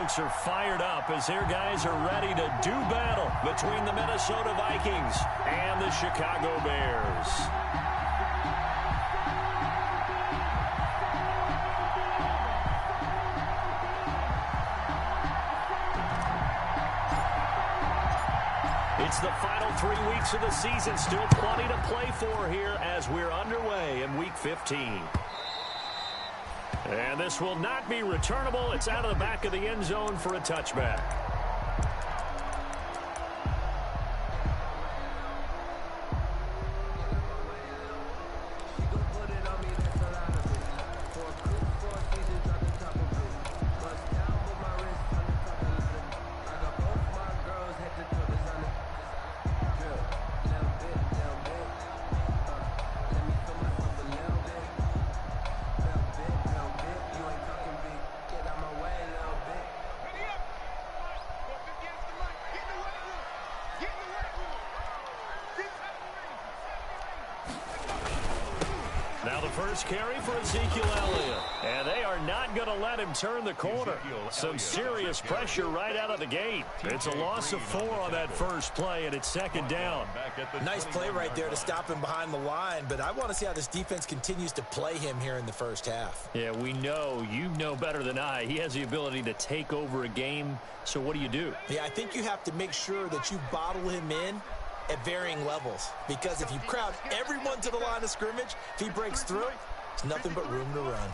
folks are fired up as their guys are ready to do battle between the Minnesota Vikings and the Chicago Bears. It's the final 3 weeks of the season. Still plenty to play for here as we're underway in Week 15. And this will not be returnable. It's out of the back of the end zone for a touchback. Now the first carry for Ezekiel Elliott. And they are not going to let him turn the corner. Some serious pressure right out of the gate. It's a loss of 4 on that first play, and it's second down. Nice play right there to stop him behind the line, but I want to see how this defense continues to play him here in the first half. Yeah, we know. You know better than I. He has the ability to take over a game, so what do? Yeah, I think you have to make sure that you bottle him in at varying levels, because if you crowd everyone to the line of scrimmage, if he breaks through, it's nothing but room to run.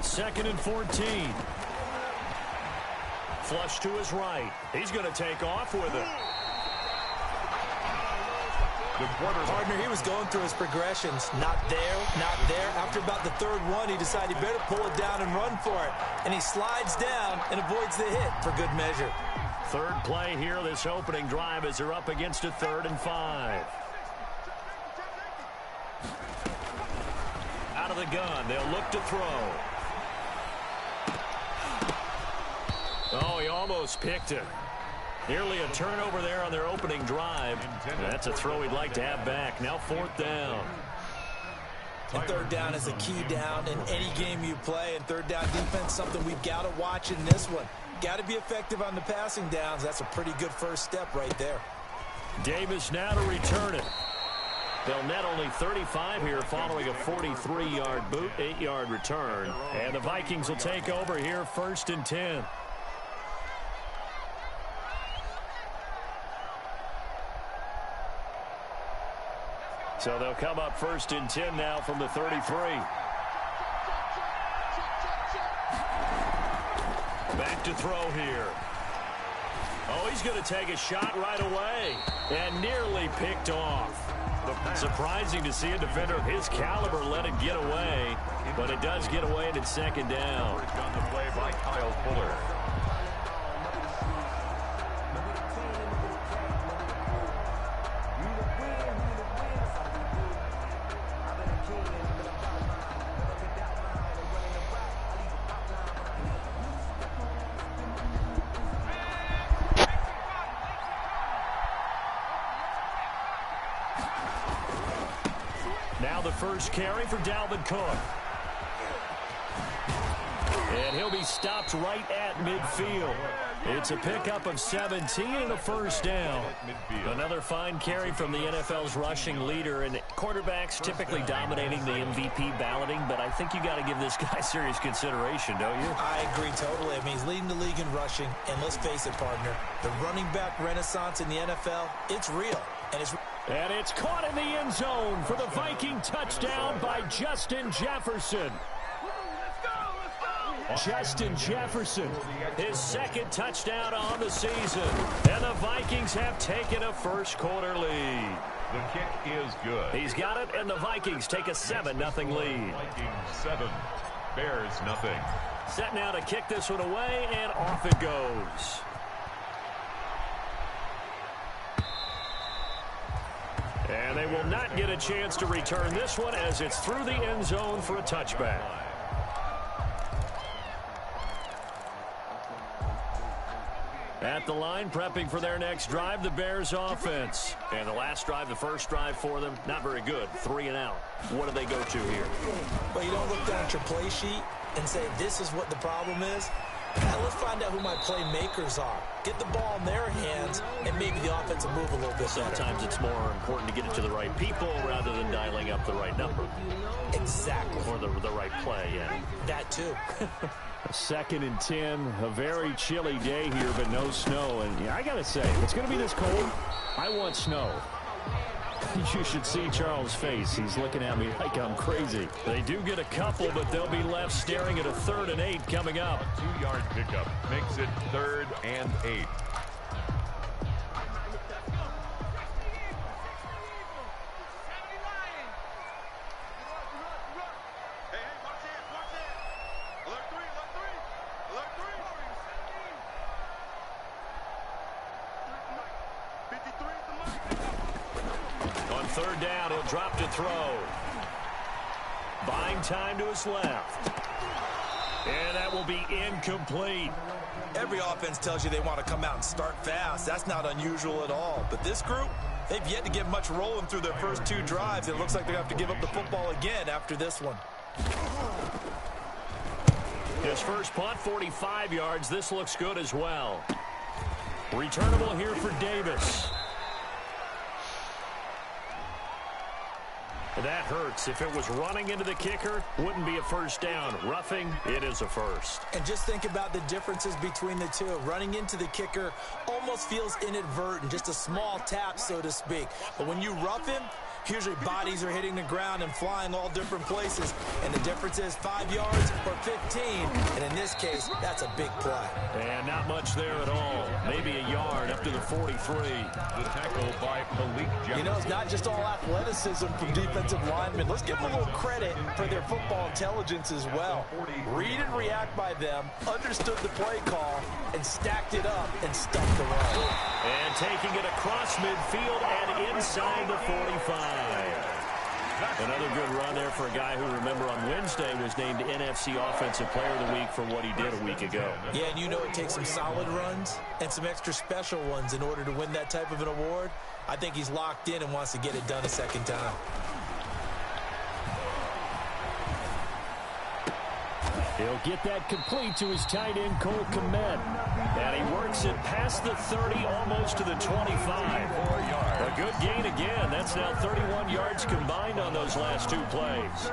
Second and 14. Flush to his right. He's going to take off with it. Partner, he was going through his progressions. Not there, not there. After about the third one, he decided he better pull it down and run for it. And he slides down and avoids the hit for good measure. Third play here, this opening drive, as they're up against a 3rd and 5. Out of the gun, they'll look to throw. Oh, he almost picked it. Nearly a turnover there on their opening drive. That's a throw he'd like to have back. Now 4th down. And 3rd down is a key down in any game you play. And 3rd down defense, something we've got to watch in this one. Got to be effective on the passing downs. That's a pretty good first step right there. Davis now to return it. They'll net only 35 here following a 43-yard boot, 8-yard return. And the Vikings will take over here 1st and 10. So they'll come up 1st and 10 now from the 33. Back to throw here. Oh, he's going to take a shot right away. And nearly picked off. Surprising to see a defender of his caliber let it get away. But it does get away, and it's 2nd down. On the play by Kyle Fuller. Now the first carry for Dalvin Cook. And he'll be stopped right at midfield. It's a pickup of 17 and a 1st down. Another fine carry from the NFL's rushing leader, and quarterbacks typically dominating the MVP balloting, but I think you got to give this guy serious consideration, don't you? I agree totally. I mean, he's leading the league in rushing, and let's face it, partner, the running back renaissance in the NFL, it's real. And it's caught in the end zone for the Viking touchdown by Justin Jefferson. Justin Jefferson, his 2nd touchdown on the season. And the Vikings have taken a first-quarter lead. The kick is good. He's got it, and the Vikings take a 7-0 lead. Vikings 7, Bears nothing. Set now to kick this one away, and off it goes. And they will not get a chance to return this one as it's through the end zone for a touchback. At the line, prepping for their next drive, the Bears offense. And the last drive, the first drive for them, not very good. 3 and out. What do they go to here? Well, you don't look down at your play sheet and say, this is what the problem is. Now let's find out who my playmakers are. Get the ball in their hands, and maybe the offense will move a little bit better. Sometimes it's more important to get it to the right people rather than dialing up the right number. Exactly. Or the right play, yeah. That too. 2nd and 10, a very chilly day here, but no snow. And yeah, I got to say, if it's going to be this cold, I want snow. You should see Charles' face. He's looking at me like I'm crazy. They do get a couple, but they'll be left staring at a 3rd and 8 coming up. 2-yard pickup makes it 3rd and 8. On 3rd down, he'll drop to throw. Buying time to his left. And that will be incomplete. Every offense tells you they want to come out and start fast. That's not unusual at all. But this group, they've yet to get much rolling through their first 2 drives. It looks like they're going to have to give up the football again after this one. His first punt, 45 yards. This looks good as well. Returnable here for Davis. That hurts. If it was running into the kicker, wouldn't be a first down. Roughing, it is a first. And just think about the differences between the two. Running into the kicker almost feels inadvertent, just a small tap, so to speak. But when you rough him, usually bodies are hitting the ground and flying all different places. And the difference is 5 yards or 15. And in this case, that's a big play. And not much there at all. Maybe a yard up to the 43. The tackle by Malik Jefferson. You know, it's not just all athleticism from defensive linemen. Let's give them a little credit for their football intelligence as well. Read and react by them, understood the play call, and stacked it up and stuffed the run. And taking it across midfield and inside the 45. Another good run there for a guy who, remember, on Wednesday was named NFC Offensive Player of the Week for what he did a week ago. Yeah, and you know it takes some solid runs and some extra special ones in order to win that type of an award. I think he's locked in and wants to get it done a second time. He'll get that complete to his tight end, Cole Kmet. And he works it past the 30, almost to the 25. 4 yards. A good gain again. That's now 31 yards combined on those last 2 plays.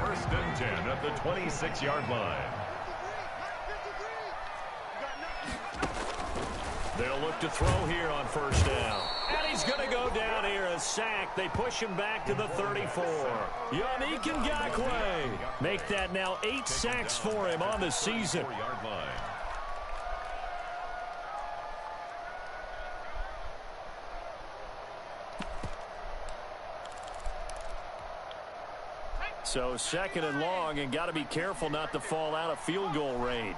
1st and 10 at the 26-yard line. They'll look to throw here on 1st down. And he's going to go down here, a sack. They push him back to the 34. Yannick Ngakoue. Make that now 8 sacks for him on the season. 4-yard line. So 2nd and long, and got to be careful not to fall out of field goal range.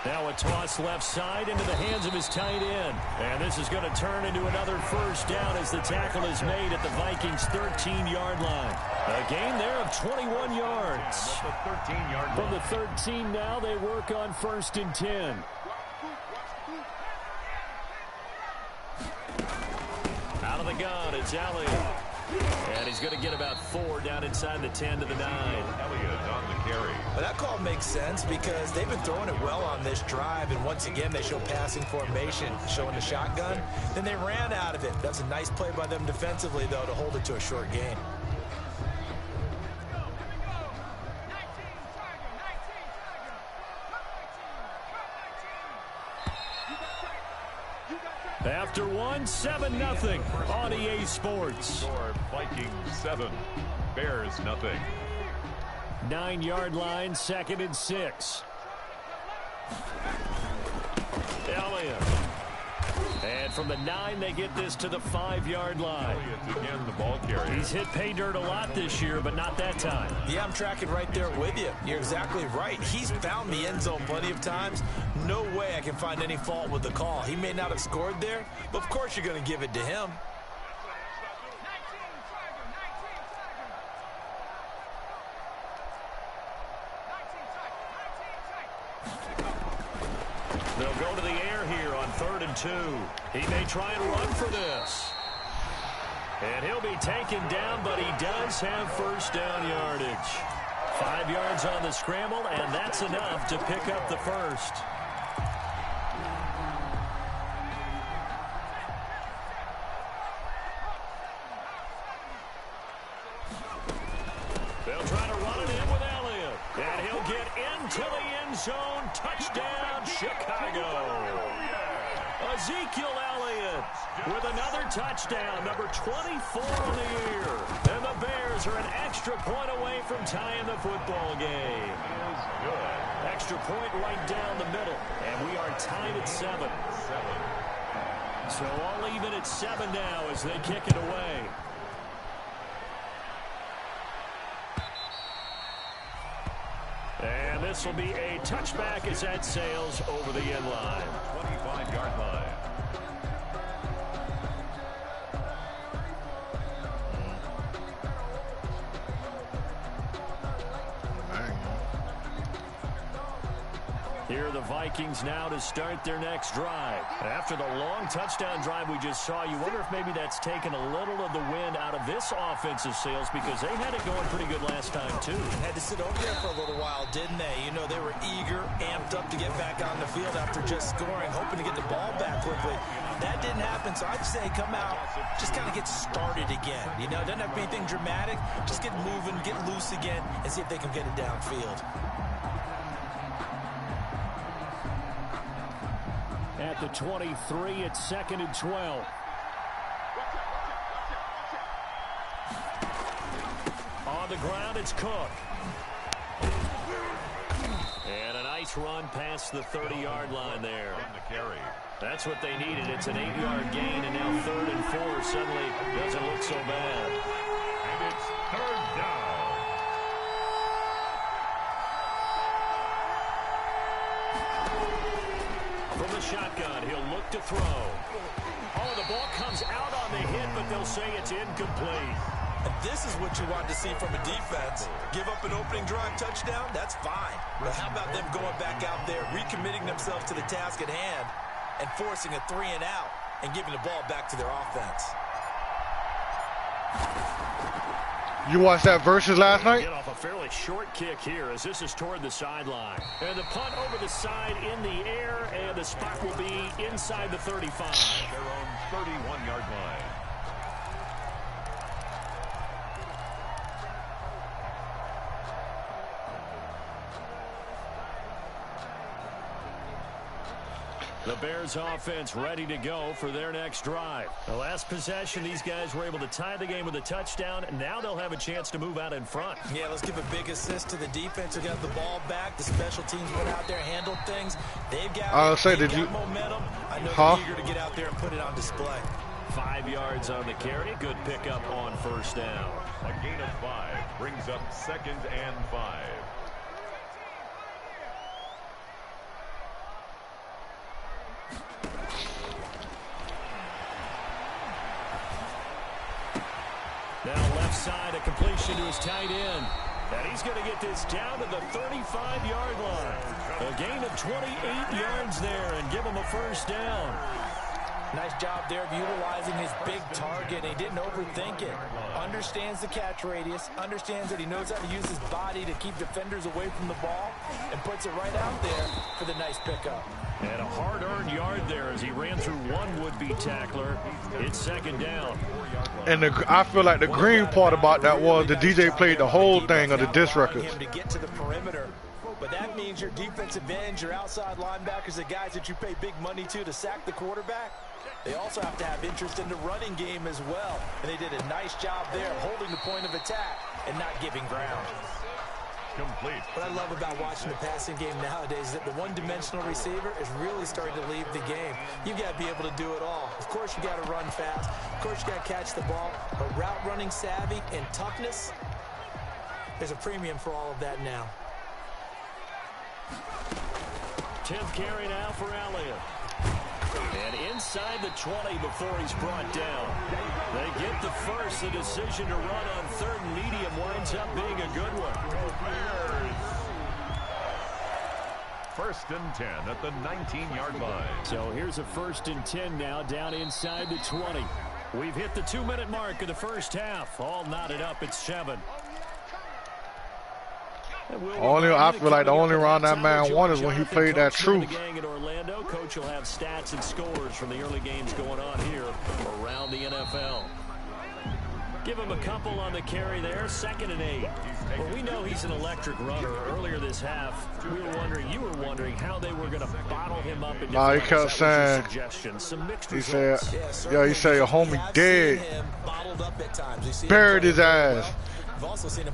Now a toss left side into the hands of his tight end. And this is going to turn into another 1st down as the tackle is made at the Vikings' 13-yard line. A gain there of 21 yards. From the 13 now, they work on 1st and 10. Out of the gun, it's Elliott. And he's going to get about 4 down inside the 10 to the 9. Elliott on the carry. Well, that call makes sense because they've been throwing it well on this drive, and once again they show passing formation, showing the shotgun. Then they ran out of it. That's a nice play by them defensively, though, to hold it to a short gain. After one, 7-0 on EA Sports. Vikings 7, Bears nothing. 9-yard line, 2nd and 6. Elliott. And from the 9, they get this to the 5-yard line. Elliott again, the ball carrier. He's hit pay dirt a lot this year, but not that time. Yeah, I'm tracking right there with you. You're exactly right. He's found the end zone plenty of times. No way I can find any fault with the call. He may not have scored there, but of course you're going to give it to him. They'll go to the air here on 3rd and 2. He may try and run for this. And he'll be taken down, but he does have first down yardage. 5 yards on the scramble, and that's enough to pick up the first. They'll try to run it in with Elliott. And he'll get into the end zone. Touchdown, Chicago. Ezekiel Elliott with another touchdown, number 24 on the year. And the Bears are an extra point away from tying the football game. Extra point right down the middle. And we are tied at 7. So all even at 7 now as they kick it away. And this will be a touchback as that sails over the end line. 25-yard line. Here are the Vikings now to start their next drive. After the long touchdown drive we just saw, you wonder if maybe that's taken a little of the wind out of this offensive sails because they had it going pretty good last time, too. Had to sit over there for a little while, didn't they? You know, they were eager, amped up to get back on the field after just scoring, hoping to get the ball back quickly. That didn't happen, so I'd say come out, just kind of get started again. You know, doesn't have to be anything dramatic. Just get moving, get loose again, and see if they can get it downfield. At the 23, it's 2nd and 12. On the ground, it's Cook. And a nice run past the 30-yard line there. That's what they needed. It's an 8-yard gain, and now 3rd and 4 suddenly doesn't look so bad. And it's 3rd down. From the shotgun, he'll look to throw. Oh, the ball comes out on the hit, but they'll say it's incomplete. And this is what you want to see from a defense. Give up an opening drive touchdown, that's fine. But how about them going back out there, recommitting themselves to the task at hand, and forcing a 3 and out, and giving the ball back to their offense. You watched that Versus last night? Get off a fairly short kick here as this is toward the sideline. And the punt over the side in the air, and the spot will be inside the 35. Their own 31-yard line. The Bears offense ready to go for their next drive. The last possession, these guys were able to tie the game with a touchdown. Now they'll have a chance to move out in front. Yeah, let's give a big assist to the defense who got the ball back. The special teams went out there, handled things. They've got, momentum. I know they're eager to get out there and put it on display. 5 yards on the carry. Good pickup on 1st down. A gain of 5 brings up 2nd and 5. Now left side, a completion to his tight end. And he's going to get this down to the 35-yard line. A gain of 28 yards there and give him a 1st down. Nice job there of utilizing his big target. He didn't overthink it. Understands the catch radius. Understands that he knows how to use his body to keep defenders away from the ball. And puts it right out there for the nice pickup. And a hard-earned yard there as he ran through one would-be tackler. It's 2nd down. And I feel like the green part about that was the DJ played the whole thing of the disc records. To get to the perimeter. But that means your defensive ends, your outside linebackers, the guys that you pay big money to sack the quarterback, they also have to have interest in the running game as well. And they did a nice job there holding the point of attack and not giving ground. Complete. What I love about watching the passing game nowadays is that the one-dimensional receiver is really starting to leave the game. You've got to be able to do it all. Of course, you got to run fast. Of course, you got to catch the ball. But route running savvy and toughness, there's a premium for all of that now. 10th carry now for Elliott. And inside the 20 before he's brought down. They get the first. The decision to run on 3rd and medium winds up being a good one. First and 10 at the 19-yard line. So here's a 1st and 10 now down inside the 20. We've hit the 2-minute mark of the first half. All knotted up at 7. I feel like the only round that man won is when he played that truth. Orlando. Coach will have stats and scores from the early games going on here around the NFL. Give him a couple on the carry there. 2nd and 8. Well, we know he's an electric runner. Earlier this half, you were wondering how they were going to bottle him up. He kept saying, he said, yeah, he said your homie dead. Buried his ass.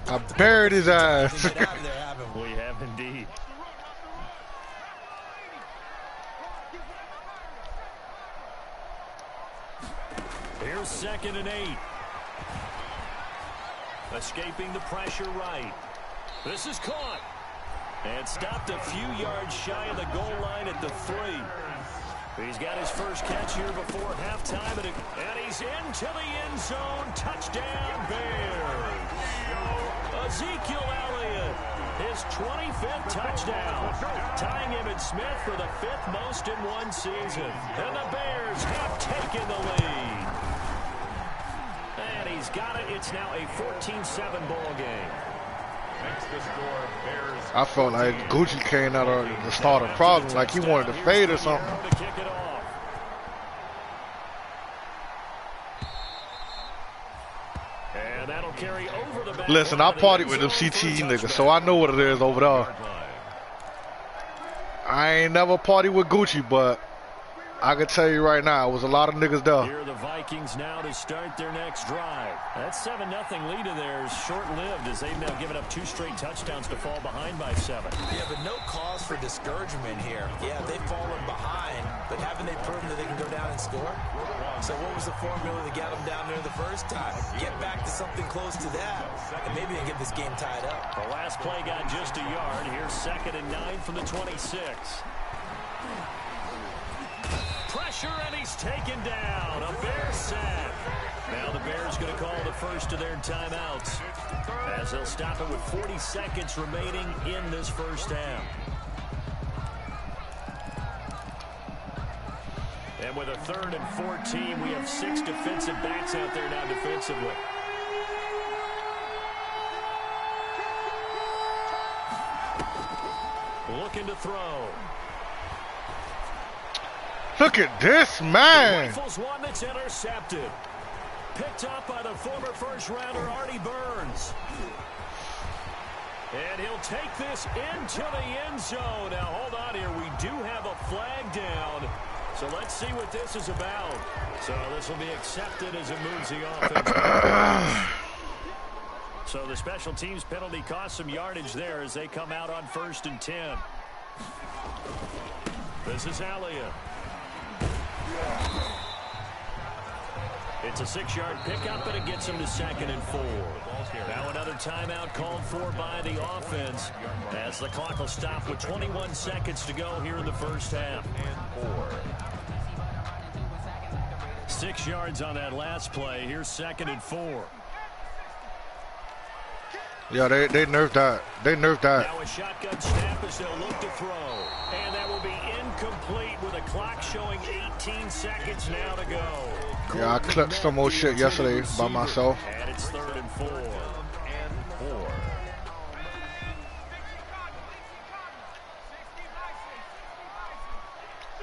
I buried his ass. We have indeed. Here's 2nd and 8. Escaping the pressure right. This is caught. And stopped a few yards shy of the goal line at the 3. He's got his first catch here before halftime. And he's into the end zone. Touchdown, Bears. Ezekiel Elliott, his 25th touchdown. Tying Emmitt Smith for the 5th most in one season. And the Bears have taken the lead. And he's got it. It's now a 14-7 ball game. Makes the score Bears. I felt like Gucci came out of the start of the problem, like he wanted to fade or something. To kick it off. And that'll carry over the back. Listen, I partied with them CTE niggas, so I know what it is over there. I ain't never partied with Gucci, but I can tell you right now, it was a lot of niggas there. Here are the Vikings now to start their next drive. That 7-0 lead of theirs short-lived as they've now given up 2 straight touchdowns to fall behind by 7. Yeah, but no cause for discouragement here. Yeah, they've fallen behind, but haven't they proven that they can go down and score? So what was the formula that got them down there the first time? Get back to something close to that, and maybe they can get this game tied up. The last play got just a yard. Here's 2nd and 9 from the 26. Pressure, and he's taken down. A Bears sack. Now the Bears going to call the first of their timeouts as they'll stop it with 40 seconds remaining in this first half. And with a 3rd and 14, we have 6 defensive backs out there now defensively. Looking to throw. Look at this, man. Rifles one that's intercepted. Picked up by the former first-rounder Artie Burns. And he'll take this into the end zone. Now, hold on here. We do have a flag down. So let's see what this is about. So this will be accepted as it moves the offense. So the special teams penalty cost some yardage there as they come out on 1st and 10. This is Elliott. It's a 6-yard pickup, and it gets him to 2nd and 4. Now another timeout called for by the offense as the clock will stop with 21 seconds to go here in the first half. 6 yards on that last play. Here's 2nd and 4. Yeah, they nerfed that. They nerfed that. Now a shotgun snap as they'll look to throw. And that will be incomplete with a clock showing 18 seconds now to go. Yeah, I clipped some more shit yesterday by myself. And it's 3rd and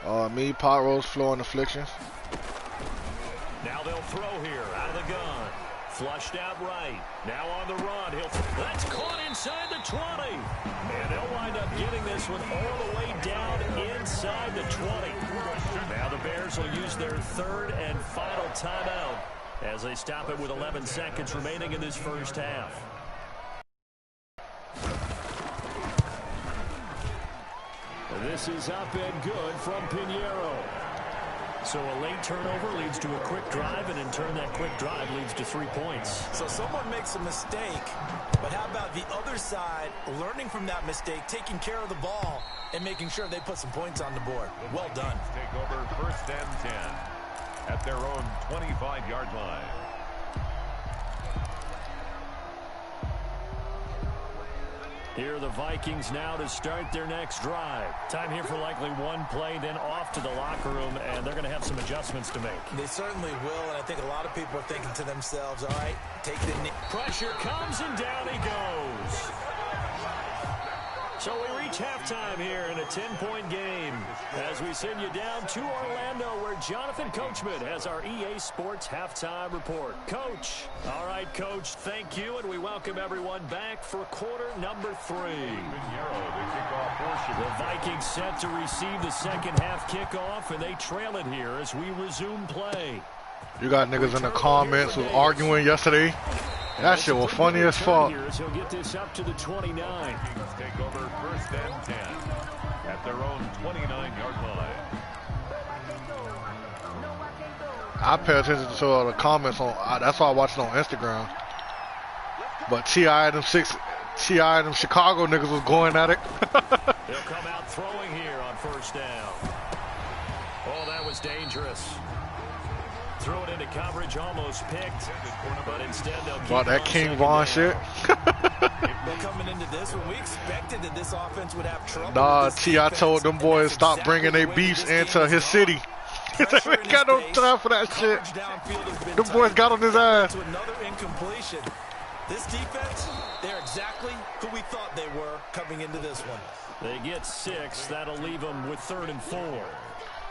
4. Me, pot rolls, floor, and afflictions. Now they'll throw here out of the gun. Flushed out right. Now on the run. That's caught inside the 20. And they'll wind up getting this one all the way down inside the 20. Now the Bears will use their 3rd and final timeout as they stop it with 11 seconds remaining in this first half. This is up and good from Pinheiro. So a late turnover leads to a quick drive, and in turn that quick drive leads to 3 points. So someone makes a mistake, but how about the other side learning from that mistake, taking care of the ball, and making sure they put some points on the board? Well done. Take over 1st and 10 at their own 25-yard line. Here are the Vikings now to start their next drive. Time here for likely one play, then off to the locker room, and they're going to have some adjustments to make. They certainly will, and I think a lot of people are thinking to themselves, all right, take the knee. Pressure comes, and down he goes. So we reach halftime here in a 10-point game as we send you down to Orlando where Jonathan Coachman has our EA Sports Halftime Report. Coach. All right, Coach, thank you, and we welcome everyone back for quarter number 3. The Vikings set to receive the second half kickoff, and they trail it here as we resume play. You got niggas in the comments who was arguing yesterday. That shit was funny as fuck. He'll get this up to the 29. Take over first and 10 at their own 29-yard line. I pay attention to the comments on. That's why I watch it on Instagram. But T.I. them Chicago niggas was going at it. They'll come out throwing here on first down. Oh, that was dangerous. Throw it into coverage, almost picked, but instead they'll keep that King Von shit. Coming into this one, we expected that this offense would have trouble. Nah, T.I. told them boys stop bringing their beefs into his city. They ain't got no time for that shit. Them boys got on his ass. Another incompletion. This defense, they're exactly who we thought they were coming into this one. They get 6. That'll leave them with 3rd and 4.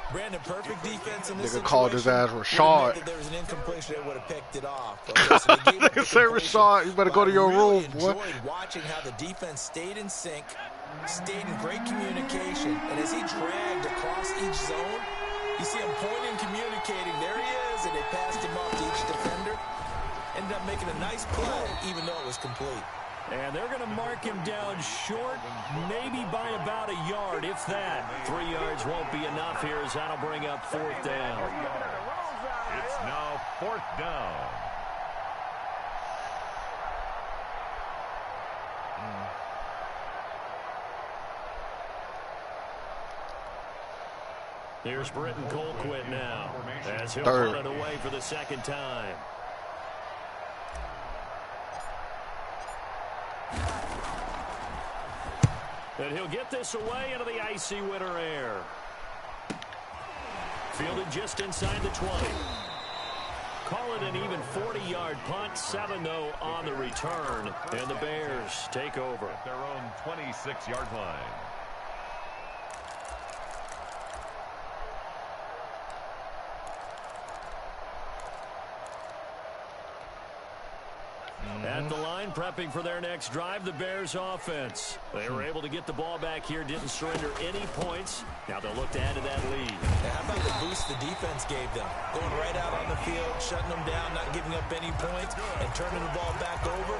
Brandon, perfect defense in this Nigga called his ass Rashad. There was an incompletion, they would have picked it off. Nigga say Rashad, you better go to your room, boy. Enjoyed watching how the defense stayed in sync, stayed in great communication, and as he dragged across each zone, you see him pointing, communicating. There he is, and they passed him off to each defender. Ended up making a nice play, even though it was complete. And they're going to mark him down short, maybe by about a yard, if that. 3 yards won't be enough here as that'll bring up 4th down. It's now 4th down. Here's Britton Colquitt now as he'll punt it away for the second time. And he'll get this away into the icy winter air. Fielded just inside the 20. Call it an even 40-yard punt. 7, though, on the return. And the Bears take over. At their own 26-yard line. At the line, prepping for their next drive, the Bears offense. They were able to get the ball back here, didn't surrender any points. Now they'll look to add to that lead. How about the boost the defense gave them? Going right out on the field, shutting them down, not giving up any points, and turning the ball back over.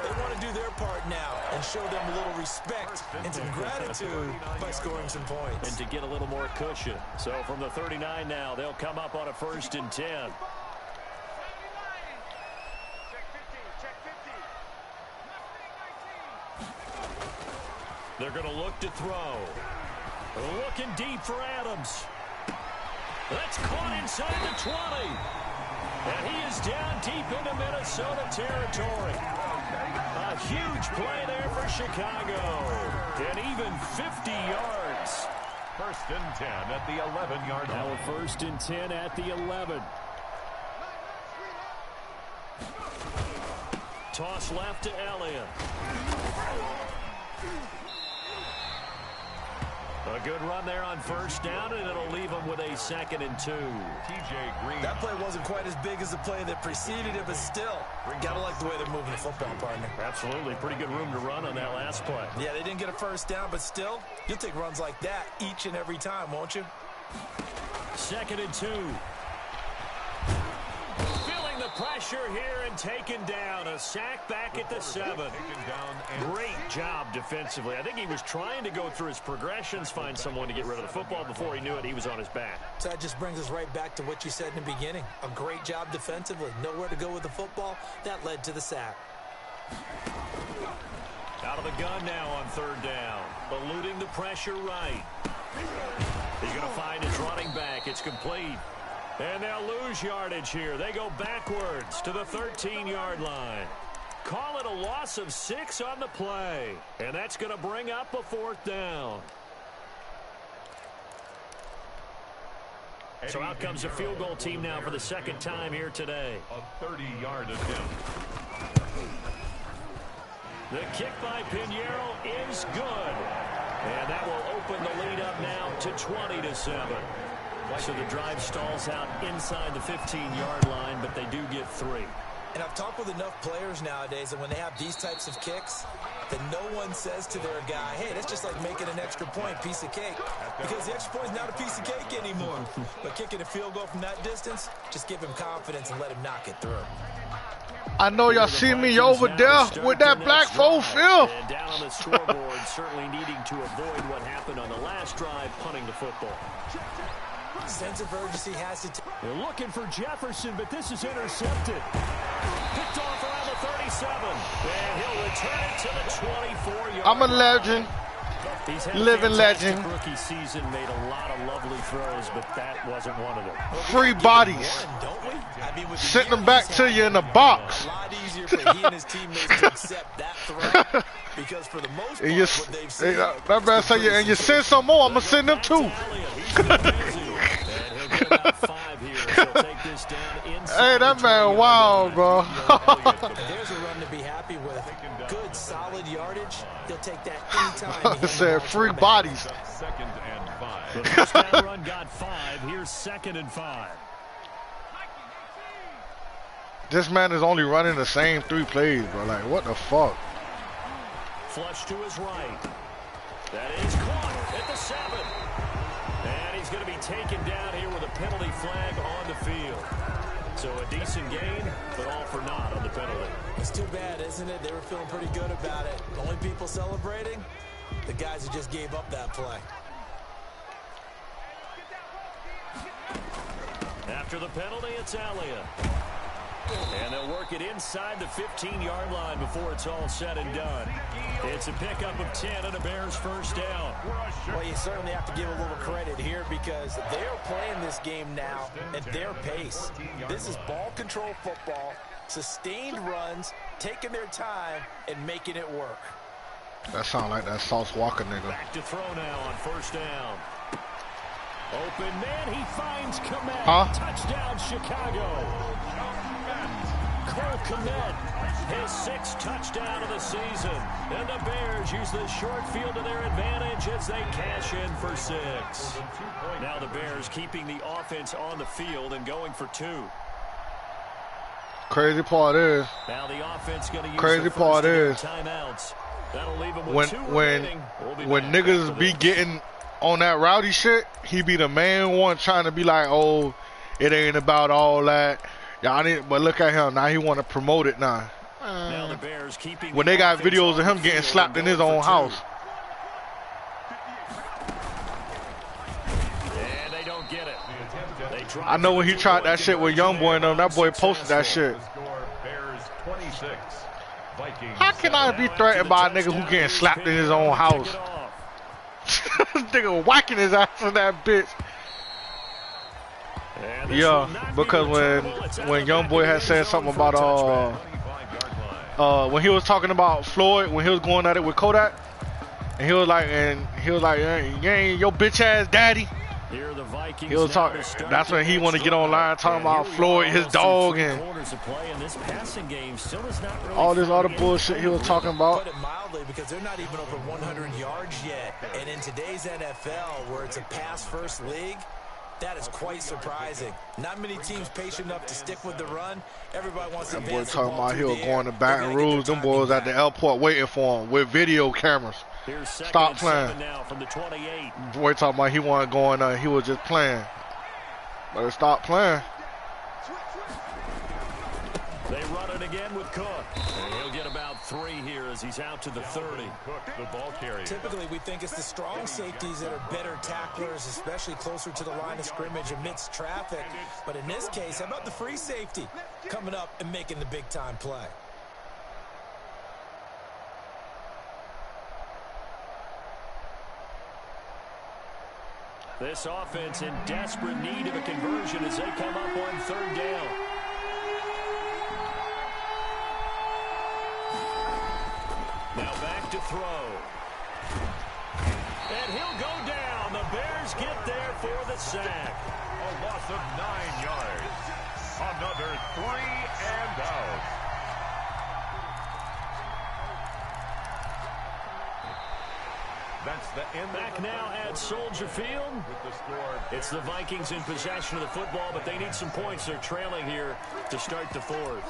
They want to do their part now and show them a little respect and some gratitude by scoring some points. And to get a little more cushion. So from the 39 now, they'll come up on a 1st and 10. They're going to look to throw. Looking deep for Adams. That's caught inside the 20. And he is down deep into Minnesota territory. A huge play there for Chicago. And even 50 yards. 1st and 10 at the 11-yard line. Now a 1st and 10 at the 11. Toss left to Elliott. A good run there on 1st down, and it'll leave them with a 2nd and 2. T.J. Green. That play wasn't quite as big as the play that preceded it, but still, gotta like the way they're moving the football, partner. Absolutely. Pretty good room to run on that last play. Yeah, they didn't get a 1st down, but still, you'll take runs like that each and every time, won't you? 2nd and 2. Feeling the pressure here and taken down. A sack back at the 7. Great job defensively. I think he was trying to go through his progressions, find someone to get rid of the football. Before he knew it, he was on his back. So that just brings us right back to what you said in the beginning. A great job defensively. Nowhere to go with the football. That led to the sack. Out of the gun now on 3rd down. Eluding the pressure right. He's going to find his running back. It's complete. And they'll lose yardage here. They go backwards to the 13-yard line. Call it a loss of 6 on the play. And that's going to bring up a 4th down. So out comes a field goal team now for the 2nd time here today. A 30-yard attempt. The kick by Pinheiro is good. And that will open the lead up now to 20-7. So the drive stalls out inside the 15-yard line, but they do get 3. And I've talked with enough players nowadays that when they have these types of kicks, that no one says to their guy, hey, that's just like making an extra point, piece of cake. Because the extra point is not a piece of cake anymore. But kicking a field goal from that distance, just give him confidence and let him knock it through. I know y'all see me over there with that black 4-5. And down on the scoreboard, certainly needing to avoid what happened on the last drive, punting the football. Sense of urgency has to... They're looking for Jefferson, but this is intercepted. Picked off around the 37. And he'll return it to the 24-yard. I'm a legend. Living legend. Rookie season, made a lot of lovely throws, but that wasn't one of them. Free bodies. Sitting them back to you in the box. A lot easier for he and his teammates to accept that throw. Because for the most part, what they've seen... That man say, and you send some more, I'm going to send them too. Hey, that man wild, bro. There's a run to be happy with. Good, solid yardage. He'll take that anytime. I said free bodies. 2nd and 5. The first down run got 5. Here's 2nd and 5. This man is only running the same 3 plays, bro. Like, what the fuck? Flush to his right. That is caught at the 7. And he's going to be taken down here with a penalty flag on the field. So a decent gain, but all for naught on the penalty. It's too bad, isn't it? They were feeling pretty good about it. The only people celebrating, the guys who just gave up that play. After the penalty, it's Alia. And they'll work it inside the 15-yard line before it's all said and done. It's a pickup of 10 and a Bears first down. Well, you certainly have to give a little credit here because they're playing this game now at their pace. This is ball control football, sustained runs, taking their time, and making it work. That sound like that Sauce Walker nigga. Back to throw now on first down. Open man, he finds Komet. Touchdown, Chicago. Cole Komet, his 6th touchdown of the season. And the Bears use the short field to their advantage as they cash in for 6. Now the Bears keeping the offense on the field and going for 2. Crazy part is, now the offense going to use timeouts. That'll leave them with 2 remaining. When niggas be getting on that rowdy shit, he be the main one trying to be like, oh, it ain't about all that. Y'all need, but look at him now. He want to promote it now. Now the Bears keeping when they got videos of him getting slapped in his own house. And they don't get it. I know when he tried that shit with Youngboy and them, that boy posted that shit. How can I be threatened by a nigga who getting slapped in his own house? Nigga whacking his ass in that bitch. Yeah, because when Youngboy had said something about when he was talking about Floyd when he was going at it with Kodak, and he was like, you ain't your bitch ass daddy. He was talking. That's when he want to get online talking about Floyd, his dog, and all this other bullshit he was talking about. Put it mildly, because they're not even over 100 yards yet, and in today's NFL, where it's a pass-first league, that is quite surprising. Not many teams patient enough to stick with the run. Everybody wants to advance. That boy talking about he was going to Baton Rouge. Them boys at the airport waiting for him with video cameras. Stop playing. Now from the 28. Boy talking about he wasn't going. He was just playing. Better stop playing. They run it again with Cook. And he'll get about 3 here as he's out to the 30. Cook, the ball carrier. Typically, we think it's the strong safeties that are better tacklers, especially closer to the line of scrimmage amidst traffic. But in this case, how about the free safety coming up and making the big-time play? This offense in desperate need of a conversion as they come up on 3rd down. throw. And he'll go down. The Bears get there for the sack. A loss of 9 yards. Another 3 and out. That's the end. Back now at Soldier Field. With the score. It's the Vikings in possession of the football, but they need some points. They're trailing here to start the fourth.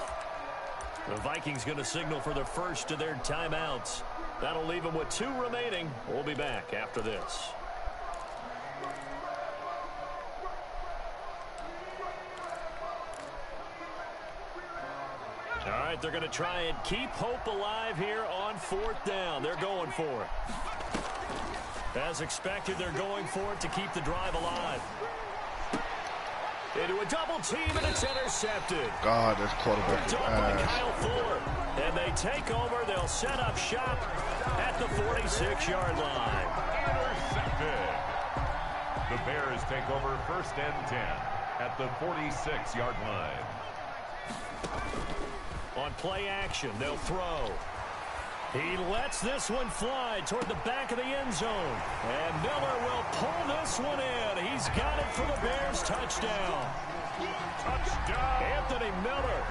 The Vikings going to signal for the first of their timeouts. That'll leave them with 2 remaining. We'll be back after this. All right, they're going to try and keep hope alive here on 4th down. They're going for it. As expected, they're going for it to keep the drive alive. Into a double team, and it's intercepted. God, this quarterback is ass. Kyle Fuller. And they take over. They'll set up shop at the 46-yard line. Intercepted. The Bears take over 1st and 10 at the 46-yard line. On play action, they'll throw. He lets this one fly toward the back of the end zone. And Miller will pull this one in. He's got it for the Bears. Touchdown. Touchdown. Anthony Miller,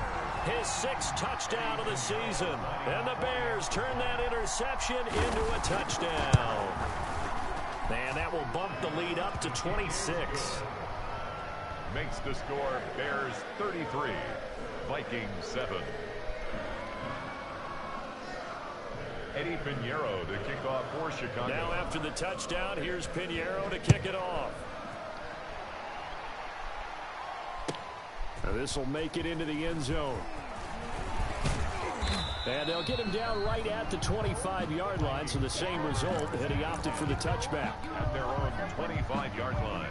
his 6th touchdown of the season. And the Bears turn that interception into a touchdown. And that will bump the lead up to 26. Makes the score Bears 33, Vikings 7. Eddie Pinheiro to kick off for Chicago. Now after the touchdown, here's Pinheiro to kick it off. Now this will make it into the end zone. And they'll get him down right at the 25-yard line, so the same result, and he opted for the touchback. At their own 25-yard line.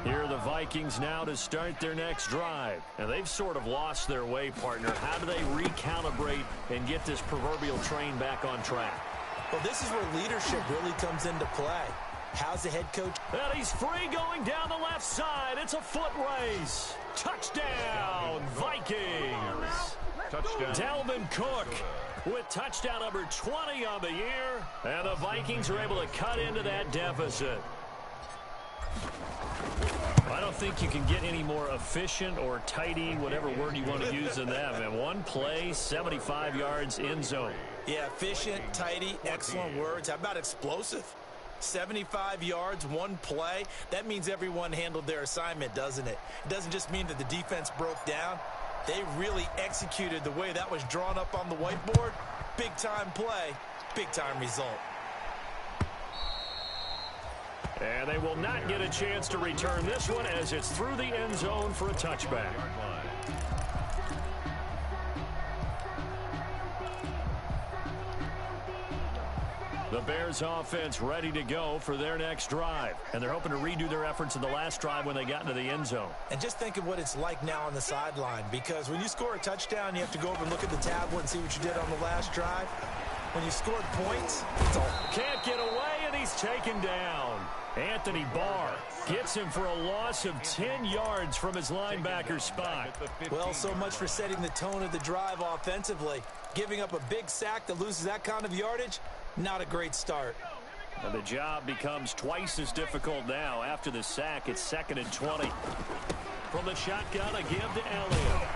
Here are the Vikings now to start their next drive. And they've sort of lost their way, partner. How do they recalibrate and get this proverbial train back on track? Well, this is where leadership really comes into play. How's the head coach? And he's free going down the left side. It's a foot race. Touchdown, Vikings. Touchdown. Dalvin Cook with touchdown number 20 on the year. And the Vikings are able to cut into that deficit. I don't think you can get any more efficient or tidy, whatever word you want to use than that, man. One play, 75 yards, end zone. Yeah, efficient, tidy, excellent words. How about explosive? 75 yards, one play. That means everyone handled their assignment, doesn't it? It doesn't just mean that the defense broke down. They really executed the way that was drawn up on the whiteboard. Big-time play, big-time result. And they will not get a chance to return this one as it's through the end zone for a touchback. The Bears offense ready to go for their next drive. And they're hoping to redo their efforts in the last drive when they got into the end zone. And just think of what it's like now on the sideline, because when you score a touchdown, you have to go over and look at the tablet and see what you did on the last drive. When you scored points, it's all. Can't get away, and he's taken down. Anthony Barr gets him for a loss of 10 yards from his linebacker spot. Well, so much for setting the tone of the drive offensively. Giving up a big sack that loses that kind of yardage, not a great start. And the job becomes twice as difficult now. After the sack, it's 2nd and 20. From the shotgun, a give to Elliott.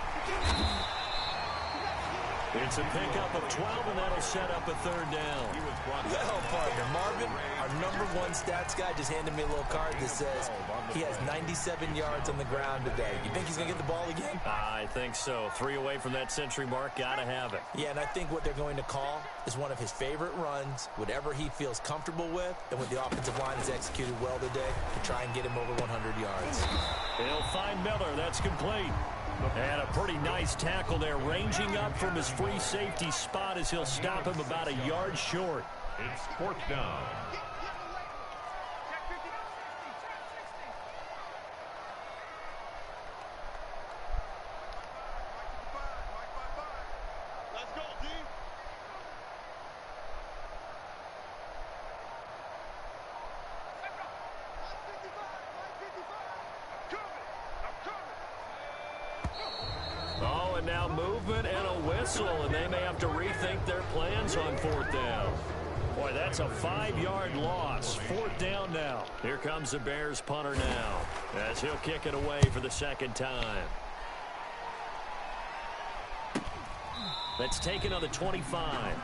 It's a pickup of 12, and that'll set up a 3rd down. Well, partner, Marvin, our #1 stats guy just handed me a little card that says he has 97 yards on the ground today. You think he's going to get the ball again? I think so. 3 away from that century mark. Got to have it. Yeah, and I think what they're going to call is one of his favorite runs, whatever he feels comfortable with, and what the offensive line has executed well today to try and get him over 100 yards. They'll find Miller. That's complete. And a pretty nice tackle there, ranging up from his free safety spot as he'll stop him about a yard short. It's 4th down. whistle, and they may have to rethink their plans on 4th down. Boy, that's a 5-yard loss. 4th down now. Here comes the Bears punter now, as he'll kick it away for the 2nd time. That's taken on the 25.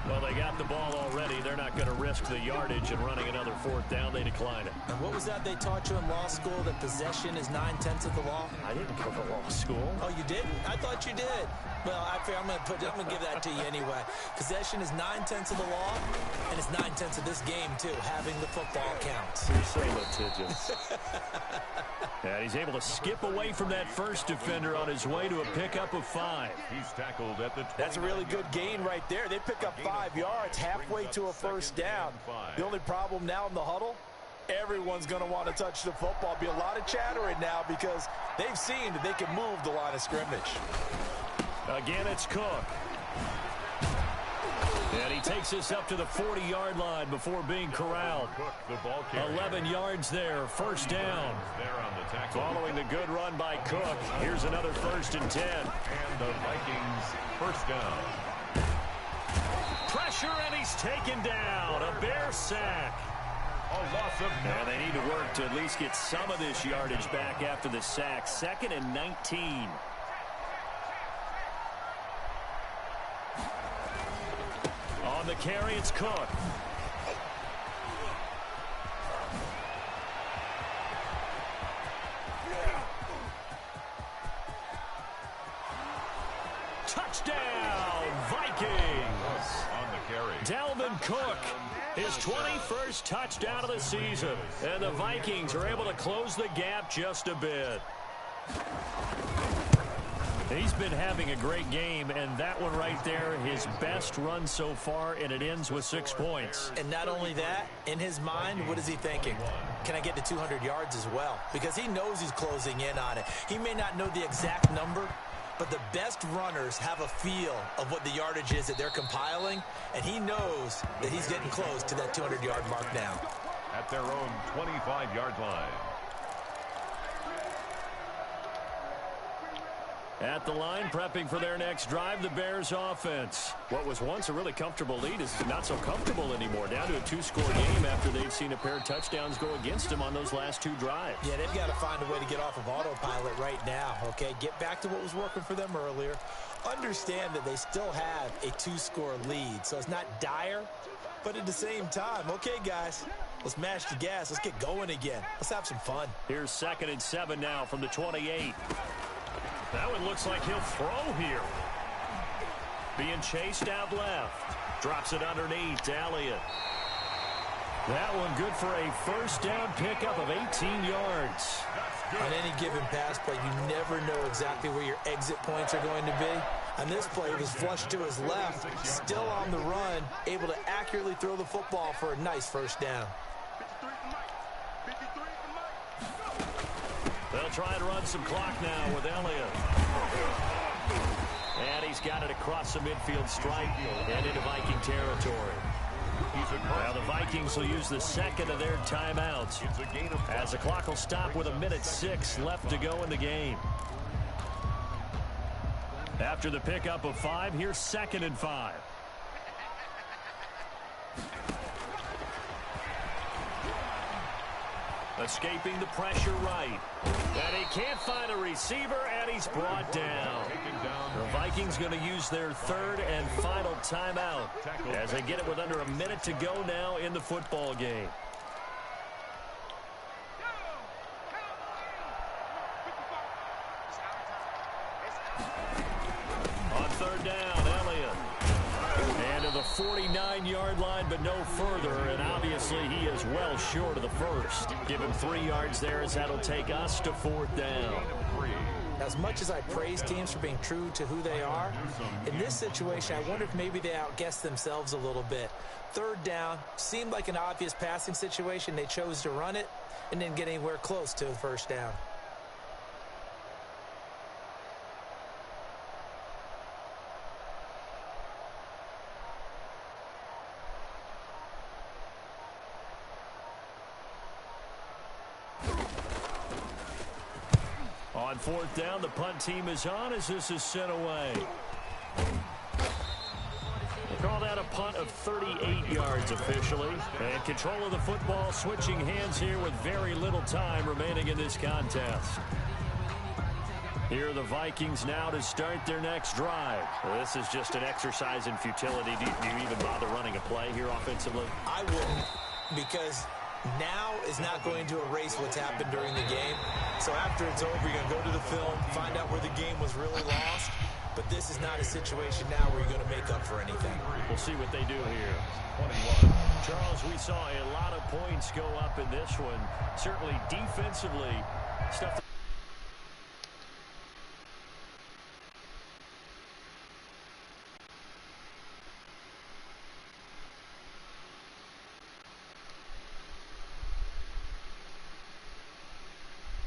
Well, they got the ball already. They're not going to risk the yardage and running another 4th down. They decline it. And what was that they taught you in law school, that possession is 9/10 of the law? I didn't go to law school. Oh, you didn't? I thought you did. Well, I'm going to give that to you anyway. Possession is 9/10 of the law, and it's 9/10 of this game, too, having the football count. You're so litigious. And he's able to skip away from that first defender on his way to a pickup of 5. He's tackled at the 20. That's a really good gain right there. They pick up 5 yards, halfway to a first down. The only problem now in the huddle, everyone's going to want to touch the football. Be a lot of chattering now because they've seen that they can move the line of scrimmage. Again, it's Cook. And he takes us up to the 40-yard line before being corralled. 11 yards there, first down. Following the good run by Cook, here's another 1st and 10. And the Vikings first down. Pressure, and he's taken down. A Bear sack. A loss of 9. And they need to work to at least get some of this yardage back after the sack. 2nd and 19. On the carry, it's Cook. Touchdown, Vikings! On the carry. Dalvin Cook, his 21st touchdown of the season. And the Vikings are able to close the gap just a bit. He's been having a great game, and that one right there, his best run so far, and it ends with 6 points. And not only that, in his mind, what is he thinking? Can I get to 200 yards as well? Because he knows he's closing in on it. He may not know the exact number, but the best runners have a feel of what the yardage is that they're compiling, and he knows that he's getting close to that 200-yard mark now. At their own 25-yard line. At the line, prepping for their next drive, the Bears offense. What was once a really comfortable lead is not so comfortable anymore. Down to a 2-score game after they've seen a pair of touchdowns go against them on those last 2 drives. Yeah, they've got to find a way to get off of autopilot right now, okay? Get back to what was working for them earlier. Understand that they still have a 2-score lead, so it's not dire, but at the same time, okay, guys, let's mash the gas. Let's get going again. Let's have some fun. Here's 2nd and 7 now from the 28. That one looks like he'll throw here. Being chased out left. Drops it underneath to Elliott. That one good for a first down pickup of 18 yards. On any given pass play, you never know exactly where your exit points are going to be. On this play, it was flushed to his left, still on the run, able to accurately throw the football for a nice first down. They'll try and run some clock now with Elliott. And he's got it across the midfield stripe and into Viking territory. Well, the Vikings will use the 2nd of their timeouts as the clock will stop with 1:06 left to go in the game. After the pickup of 5, here's 2nd and 5. Escaping the pressure right. And he can't find a receiver, and he's brought down. The Vikings going to use their 3rd and final timeout as they get it with under 1 minute to go now in the football game. On 3rd down, Elliott. And to the 49-yard line, but no further. And obviously, he is well short of the first. Give him 3 yards there as that'll take us to 4th down. As much as I praise teams for being true to who they are, in this situation, I wonder if maybe they outguessed themselves a little bit. 3rd down seemed like an obvious passing situation. They chose to run it and didn't get anywhere close to the first down. On fourth down, the punt team is on as this is sent away. They call that a punt of 38 yards officially. And control of the football switching hands here with very little time remaining in this contest. Here are the Vikings now to start their next drive. Well, this is just an exercise in futility. Do you even bother running a play here offensively? I wouldn't, because now is not going to erase what's happened during the game. So after it's over, you're going to go to the film, find out where the game was really lost. But this is not a situation now where you're going to make up for anything. We'll see what they do here. 21. Charles, we saw a lot of points go up in this one. Certainly defensively, stuff